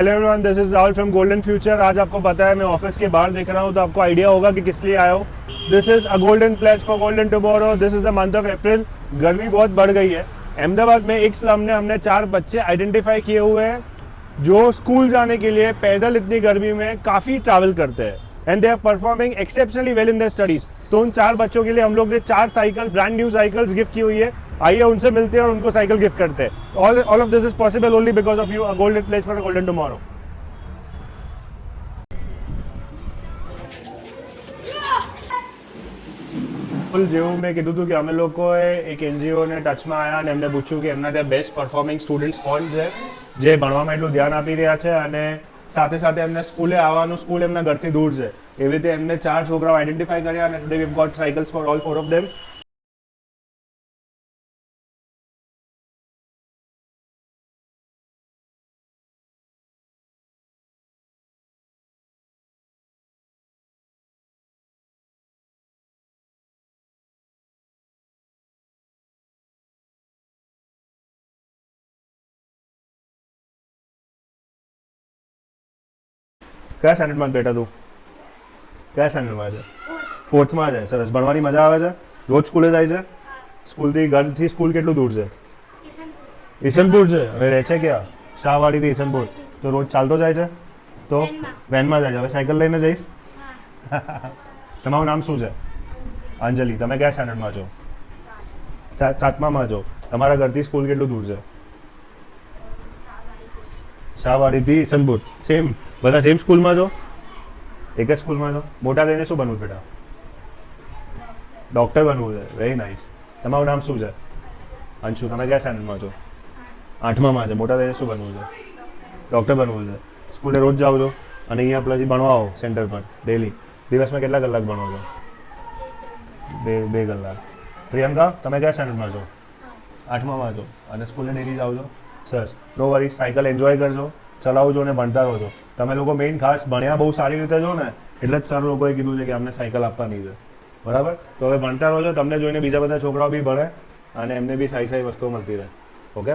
Hello everyone, this is Rahul from golden future. आज आपको पता है मैं ऑफिस के बाहर देख रहा हूँ तो आपको आइडिया होगा कि किस लिए आया हूँ। This is a golden pledge for golden tomorrow. This is the month of April. गर्मी बहुत बढ़ गई है। अहमदाबाद में एक स्लम ने हमने 4 बच्चे आइडेंटिफाई किए हुए हैं जो स्कूल जाने के लिए पैदल इतनी गर्मी में काफ़ी ट्रैवल करते हैं and they are performing exceptionally well in their studies. तो उन 4 बच्चों के लिए हम लोग ने 4 cycle, brand new cycles gift की हुई है। आइए उनसे मिलते हैं और उनको साइकिल गिफ्ट करते हैं। All of this is possible only because of you, a golden pledge for a golden tomorrow. જેવું મેં કીધું હતું કે અમે લોકોએ એક એનજીઓને ટચમાં આવ્યા અને એમને પૂછ્યું કે એમના ત્યાં બેસ્ટ પરફોર્મિંગ સ્ટુડન્ટ્સ કોણ છે જે ભણવામાં એટલું ધ્યાન આપી રહ્યા છે અને સાથે સાથે એમને સ્કૂલે આવવાનું, સ્કૂલ એમના ઘરથી દૂર છે, એવી રીતે એમને 4 છોકરાઓ આઈડેન્ટિફાઈ કર્યા અને today we have got cycles for all 4 of them. કયા સ્ટાન્ડર્ડમાં બેટા તું? કયા સ્ટાન્ડર્ડમાં છે? 4થમાં છે. સરસ. ભણવાની મજા આવે છે? રોજ સ્કૂલે જાય છે? સ્કૂલથી, ઘરથી સ્કૂલ કેટલું દૂર છે? ઈસનપુર છે. હવે રહે છે ક્યાં? શાહવાડીથી ઈસનપુર. તો રોજ ચાલતો જાય છે? તો વેનમાં જાય છે. હવે સાયકલ લઈને જઈશ? તમારું નામ શું છે? અંજલિ. તમે કયા સ્ટાન્ડર્ડમાં છો? 7મામાં છો. તમારા ઘરથી સ્કૂલ કેટલું દૂર છે? શાહવાડીથી ઈસનપુર. સેમ. બધા સેમ સ્કૂલમાં છો? એક જ સ્કૂલમાં છો? મોટા થઈને શું બનવું બેટા? ડૉક્ટર બનવું છે. Very nice. તમારું નામ શું છે? અંશુ. તમે કયા સ્ટાન્ડર્ડમાં છો? 8મામાં છે. મોટા થઈને શું બનવું છે? ડૉક્ટર બનવું છે. સ્કૂલે રોજ જાઓ છો અને અહીંયા પછી ભણવા આવો સેન્ટર પર ડેલી? દિવસમાં કેટલા કલાક ભણો છો? 2 કલાક. પ્રિયંકા, તમે કયા સ્ટાન્ડર્ડમાં છો? 8મામાં છો અને સ્કૂલે ડેલી જાઓ છો? સરસ. નો વરી. સાયકલ એન્જોય કરજો, ચલાવજો અને ભણતા રહો છો. તમે લોકો મેઇન ખાસ ભણ્યા બહુ સારી રીતે છો ને એટલે જ સર લોકોએ કીધું છે કે અમને સાયકલ આપવાની છે. બરાબર? તો હવે ભણતા રહો છો. તમને જોઈને બીજા બધા છોકરાઓ બી ભણે અને એમને બી સારી સારી વસ્તુઓ મળતી રહે. ઓકે?